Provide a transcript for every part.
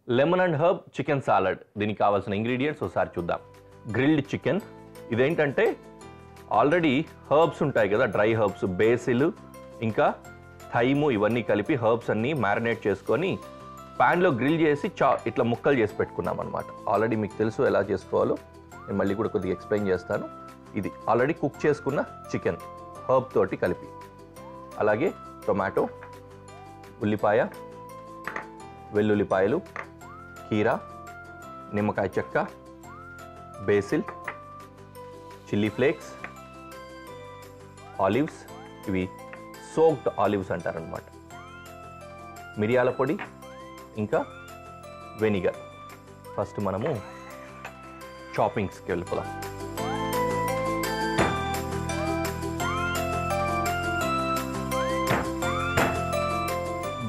Lemon and herb chicken salad. దీనికి కావాల్సిన ingredients ఒకసారి చూద్దాం. గ్రిల్డ్ చికెన్, ఇదేంటంటే ఆల్రెడీ హర్బ్స్ ఉంటాయి కదా, డ్రై హర్బ్స్, బేసిల్ ఇంకా థైము, ఇవన్నీ కలిపి హర్బ్స్ అన్నీ మ్యారినేట్ చేసుకొని ప్యాన్లో గ్రిల్ చేసి ఇట్లా ముక్కలు చేసి పెట్టుకున్నాం అనమాట. ఆల్రెడీ మీకు తెలుసు ఎలా చేసుకోవాలో, నేను మళ్ళీ కూడా కొద్దిగా ఎక్స్ప్లెయిన్ చేస్తాను. ఇది ఆల్రెడీ కుక్ చేసుకున్న చికెన్ హర్బ్ తోటి కలిపి, అలాగే టొమాటో, ఉల్లిపాయ, వెల్లుల్లిపాయలు, కీరా, నిమ్మకాయ చెక్క, బేసిల్, చిల్లీ ఫ్లేక్స్, ఆలివ్స్, ఇవి సోక్డ్ ఆలివ్స్ అంటారనమాట, మిరియాల పొడి, ఇంకా వెనిగర్. ఫస్ట్ మనము చాపింగ్స్కి వెళ్ళిపోదాం.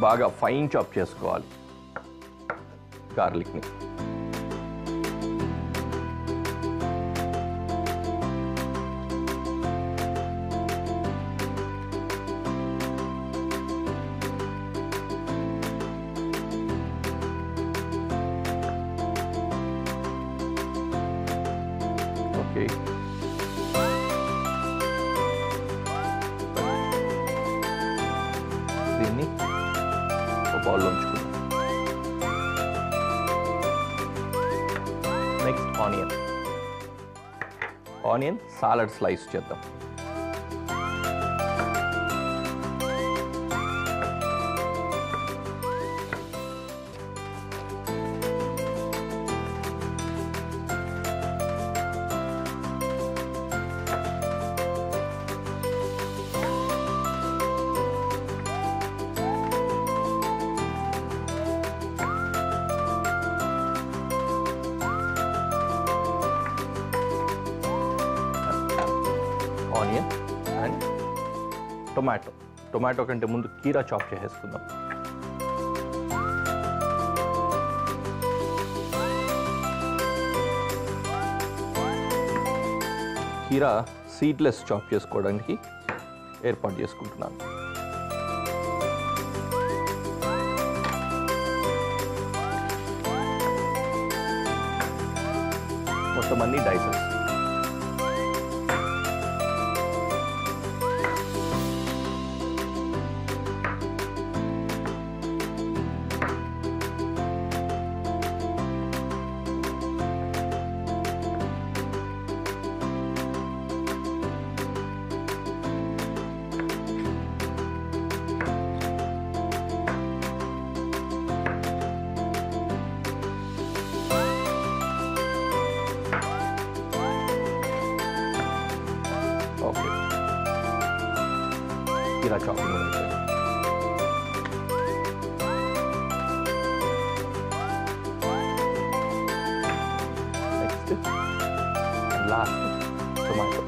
బాగా ఫైన్ చాప్ చేసుకోవాలి గార్లిక్ని. ఓకే, దీన్ని బౌల్లో ఉంచుకుందాం. నెక్స్ట్ ఆనియన్ సాలడ్ స్లైస్ చేద్దాం. ఆనియన్ అండ్ టొమాటో కంటే ముందు కీరా చాప్ చేసేసుకుందాం. కీరా సీడ్లెస్ చాప్ చేసుకోవడానికి ఏర్పాటు చేసుకుంటున్నాను. మొత్తం అన్ని డైసెస్. ఓకే, కీరా చాపింగ్ అయిపోయింది. Next last tomato.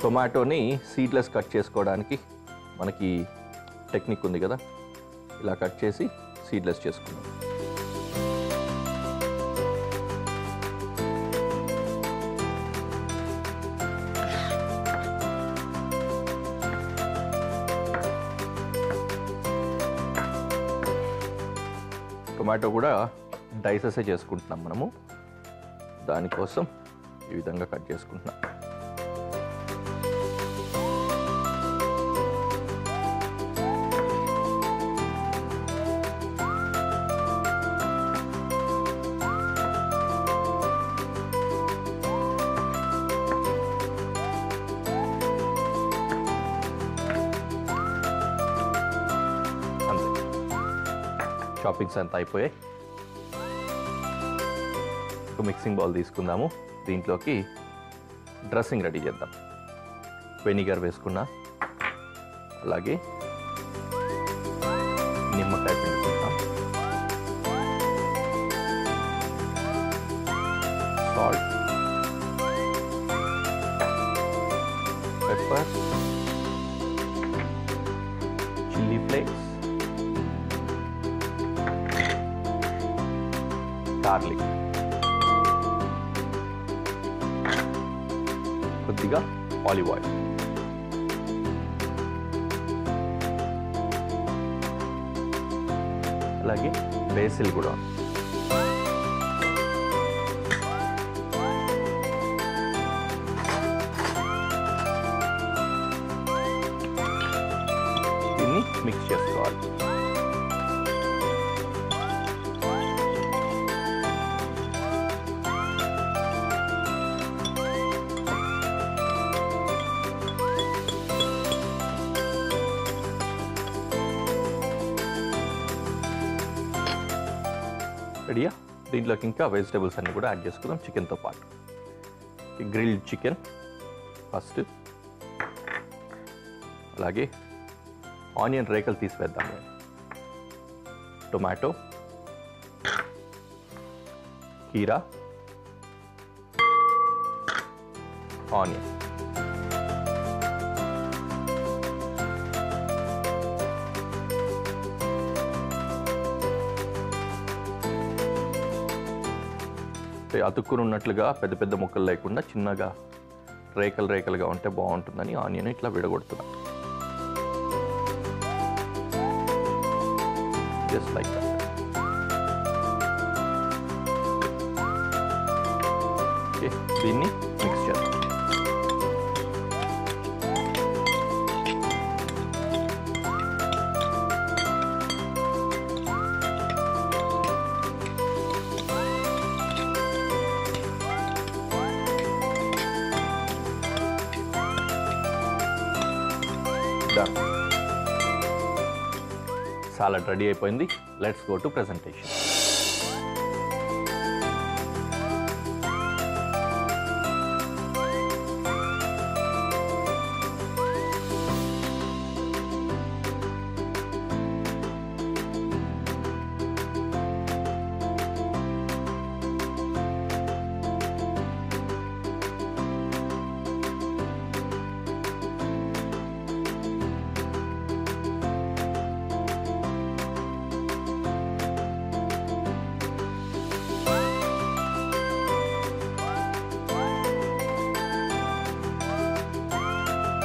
టొమాటోని సీడ్లెస్ కట్ చేసుకోవడానికి మనకి టెక్నిక్ ఉంది కదా, ఇలా కట్ చేసి సీడ్లెస్ చేసుకుందాం. టొమాటో కూడా డైసెసే చేసుకుంటున్నాం మనము, దానికోసం ఈ విధంగా కట్ చేసుకుంటున్నాం. చాపింగ్స్ అంతా అయిపోయాయి. ఒక మిక్సింగ్ బౌల్ తీసుకుందాము. దీంట్లోకి డ్రెస్సింగ్ రెడీ చేద్దాం. వెనిగర్ వేసుకున్నా, అలాగే నిమ్మకాయ పిండుకుంటాం, salt, pepper, chilli flakes, garlic, కొద్దిగా ఆలివ్ ఆయిల్, అలాగే బేసిల్ కూడా, దీన్ని మిక్స్ చేసుకోవాలి. రెడీయా? దీంట్లోకి ఇంకా వెజిటేబుల్స్ అన్ని కూడా యాడ్ చేసుకుందాం చికెన్తో పాటు. గ్రిల్డ్ చికెన్ ఫస్ట్, అలాగే ఆనియన్ రేకలు తీసివేద్దాం. టొమాటో, కీరా, ఆనియన్, అతుక్కుని ఉన్నట్లుగా పెద్ద పెద్ద ముక్కలు లేకుండా చిన్నగా రేకలు రేకలుగా ఉంటే బాగుంటుందని ఆనియన్ ఇట్లా విడగొడుతున్నాం. Just like that. ఓకే, దీన్ని మిక్స్ చేద్దాం. సాలడ్ రెడీ అయిపోయింది. Let's go to presentation.